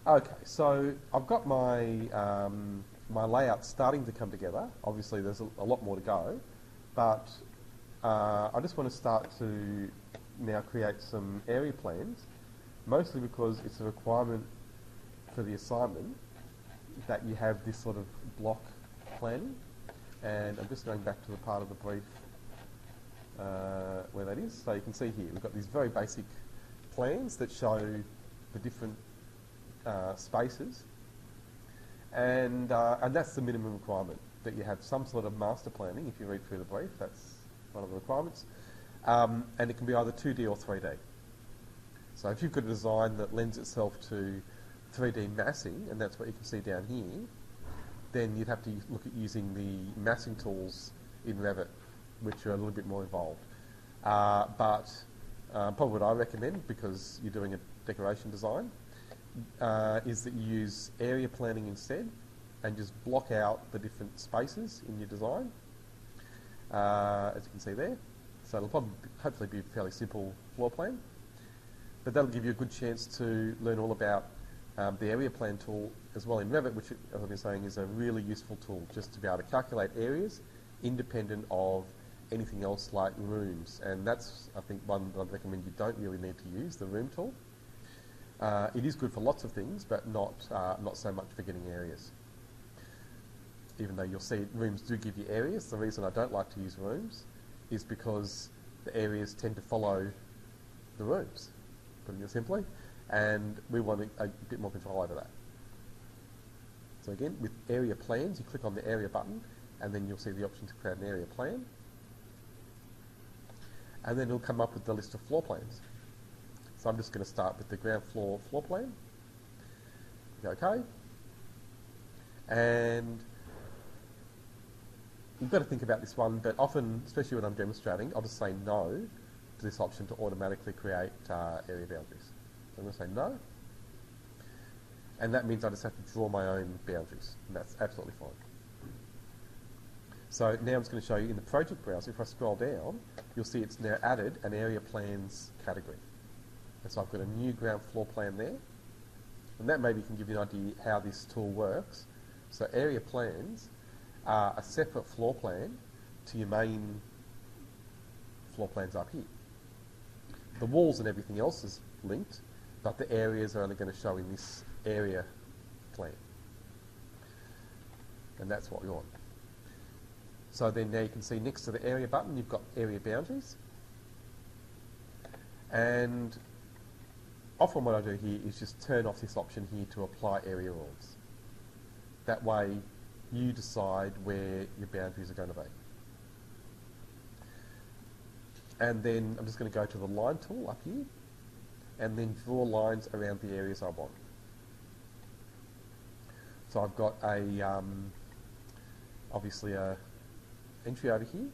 Okay, so I've got my my layout starting to come together. Obviously, there's a lot more to go, but I just want to start to now create some area plans, mostly because it's a requirement for the assignment that you have this sort of block planning. And I'm just going back to the part of the brief where that is. So you can see here, we've got these very basic plans that show the different spaces, and that's the minimum requirement, that you have some sort of master planning. If you read through the brief, that's one of the requirements, and it can be either 2D or 3D. So if you've got a design that lends itself to 3D massing, and that's what you can see down here, then you'd have to look at using the massing tools in Revit, which are a little bit more involved. But probably what I recommend, because you're doing a decoration design, is that you use area planning instead and just block out the different spaces in your design, as you can see there. So it'll probably, hopefully be a fairly simple floor plan, but that'll give you a good chance to learn all about the area plan tool as well in Revit, which, as I've been saying, is a really useful tool just to be able to calculate areas independent of anything else like rooms. And that's, I think, one that I'd recommend you don't really need to use, the room tool. It is good for lots of things, but not so much for getting areas. Even though you'll see rooms do give you areas, the reason I don't like to use rooms is because the areas tend to follow the rooms, putting it simply, and we want a bit more control over that. So again, with area plans, you click on the area button, and then you'll see the option to create an area plan, and then it'll come up with the list of floor plans. So I'm just going to start with the ground floor floor plan. Click OK. And you've got to think about this one, but often, especially when I'm demonstrating, I'll just say no to this option to automatically create area boundaries. So I'm going to say no. And that means I just have to draw my own boundaries, and that's absolutely fine. So now I'm just going to show you in the project browser, if I scroll down, you'll see it's now added an area plans category. And so I've got a new ground floor plan there, and that maybe can give you an idea how this tool works. So area plans are a separate floor plan to your main floor plans up here. The walls and everything else is linked, but the areas are only going to show in this area plan. And that's what we want. So then now you can see next to the area button, you've got area boundaries. And often what I do here is just turn off this option here to apply area rules. That way you decide where your boundaries are going to be. And then I'm just going to go to the line tool up here and then draw lines around the areas I want. So I've got obviously a entry over here.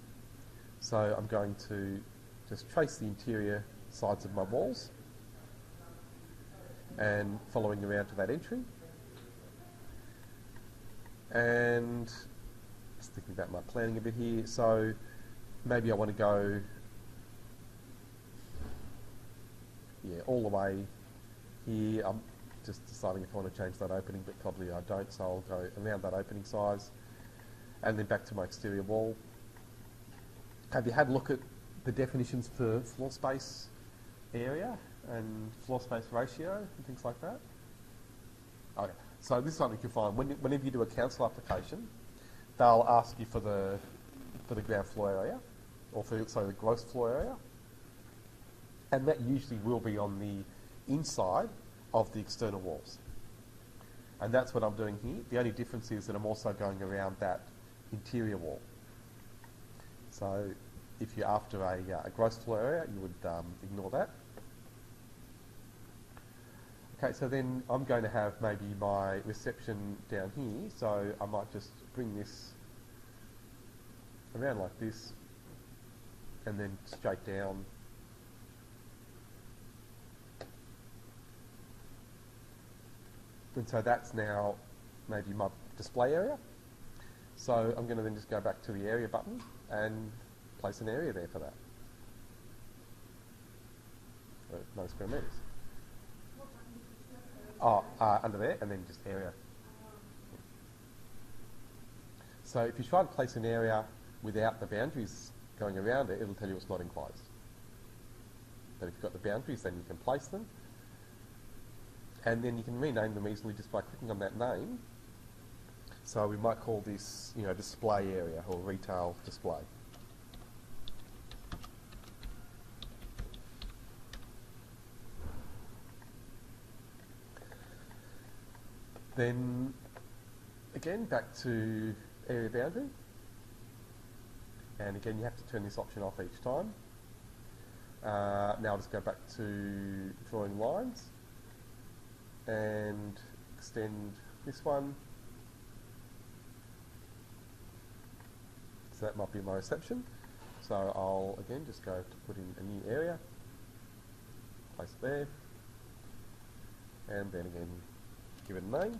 So I'm going to just trace the interior sides of my walls and following around to that entry. And just thinking about my planning a bit here. So maybe I want to go all the way here. I'm just deciding if I want to change that opening, but probably I don't, so I'll go around that opening size and then back to my exterior wall. Have you had a look at the definitions for floor space area and floor space ratio and things like that? Okay, so this is something you can find whenever you do a council application. They'll ask you for the ground floor area, or for the gross floor area, and that usually will be on the inside of the external walls. And that's what I'm doing here. The only difference is that I'm also going around that interior wall. So if you're after a gross floor area, you would ignore that. Okay, so then I'm going to have maybe my reception down here, so I might just bring this around like this and then straight down. And so that's now maybe my display area. So I'm going to then just go back to the area button and place an area there for that. 9 square metres. Under there, and then just area. So if you try to place an area without the boundaries going around it, it'll tell you it's not enclosed. But if you've got the boundaries, then you can place them. And then you can rename them easily just by clicking on that name. So we might call this, display area or retail display. Then, again, back to area boundary. And again, you have to turn this option off each time. Now I'll just go back to drawing lines and extend this one. So that might be my reception. So I'll, again, just go to put in a new area, place it there, and then again, give it a name.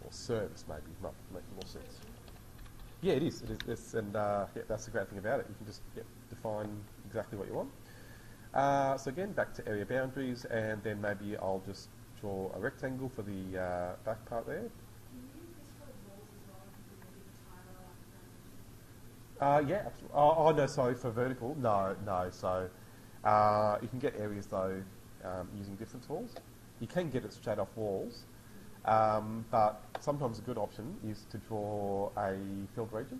Or service, maybe, might make more sense. Yeah, it is. And that's the great thing about it. You can just define exactly what you want. So again, back to area boundaries, and then maybe I'll just draw a rectangle for the back part there. Yeah, absolutely. Oh, no, sorry, for vertical. No. So you can get areas, though, using different tools. You can get it straight off walls, but sometimes a good option is to draw a filled region.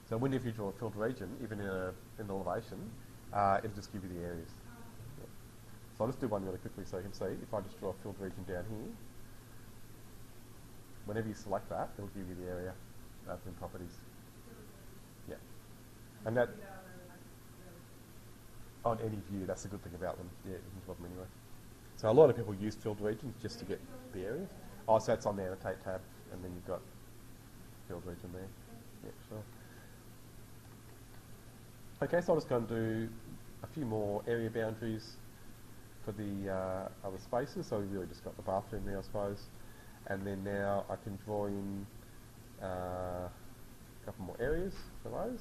So whenever you draw a filled region, even in an elevation, it'll just give you the areas. Yeah. So I'll just do one really quickly so you can see. If I just draw a filled region down here, whenever you select that, it'll give you the area in properties. Yeah. And that, on any view, that's a good thing about them. Yeah, you can draw them anyway. So a lot of people use filled regions just to get the areas. Oh, so that's on the Annotate tab, and then you've got filled region there. Yeah, sure. Okay, so I'll just go and do a few more area boundaries for the other spaces. So we've really just got the bathroom there, I suppose. And then now I can draw in a couple more areas for those.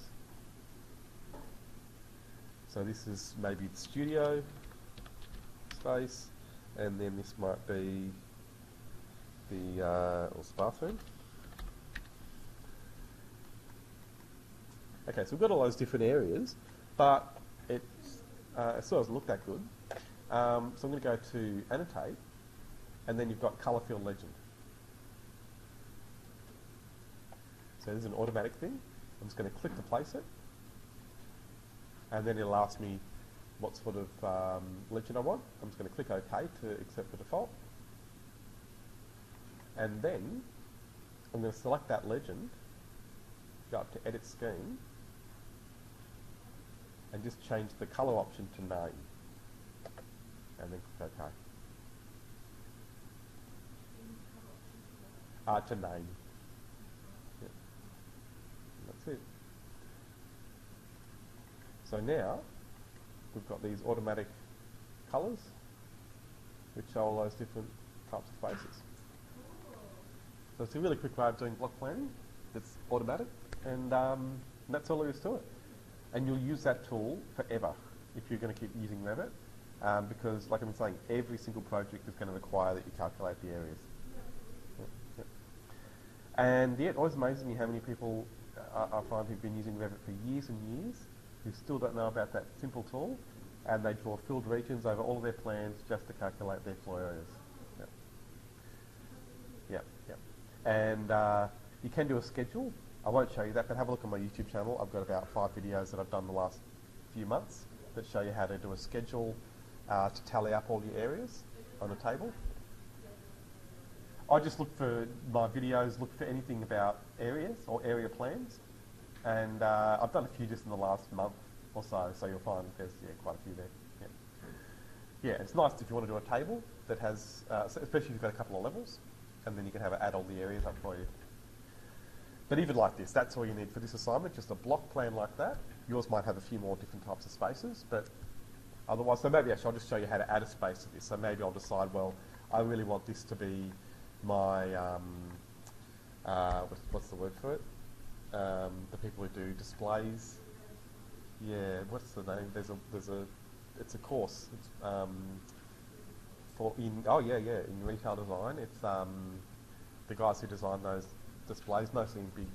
So this is maybe the studio space, and then this might be the bathroom. Okay, so we've got all those different areas, but it still doesn't look that good. So I'm going to go to Annotate, and then you've got Colour Fill Legend. So this is an automatic thing. I'm just going to click to place it, and then it'll ask me what sort of legend I want. I'm just going to click OK to accept the default. And then I'm going to select that legend, go up to Edit Scheme, and just change the colour option to name. And then click OK. To name. Yeah. That's it. So now we've got these automatic colours which show all those different types of spaces. So it's a really quick way of doing block planning that's automatic, and that's all there is to it. And you'll use that tool forever if you're going to keep using Revit, because, like I've been saying, every single project is going to require that you calculate the areas. Yep. And yeah, it always amazes me how many people I find who've been using Revit for years and years who still don't know about that simple tool, and they draw filled regions over all of their plans just to calculate their floor areas. Yep. And you can do a schedule. I won't show you that, but have a look on my YouTube channel. I've got about 5 videos that I've done the last few months that show you how to do a schedule to tally up all your areas on a table. I just look for my videos, look for anything about areas or area plans, and I've done a few just in the last month or so you'll find there's quite a few there. Yeah, it's nice if you want to do a table that has, especially if you've got a couple of levels, and then you can have it add all the areas up for you. But even like this, that's all you need for this assignment, just a block plan like that. Yours might have a few more different types of spaces, but otherwise, so maybe actually I'll just show you how to add a space to this. So maybe I'll decide, well, I really want this to be my, what's the word for it? The people who do displays. Yeah, what's the name? There's a it's a course. It's in retail design. It's the guys who design those displays, mostly in big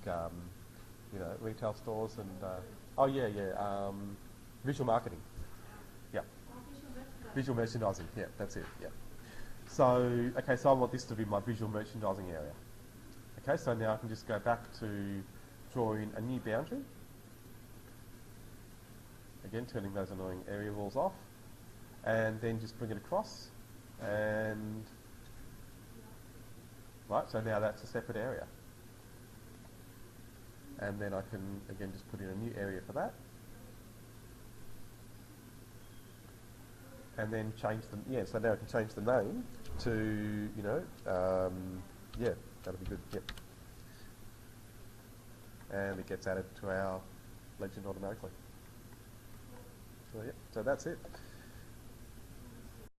retail stores and visual marketing. Yeah, visual merchandising. Yeah, that's it. Yeah. So so I want this to be my visual merchandising area. Okay, so now I can just go back to drawing a new boundary. Again, turning those annoying area walls off, and then just bring it across, and right, so now that's a separate area. And then I can, again, just put in a new area for that. And then change them, so now I can change the name to, that'll be good, yep. And it gets added to our legend automatically. So, so that's it.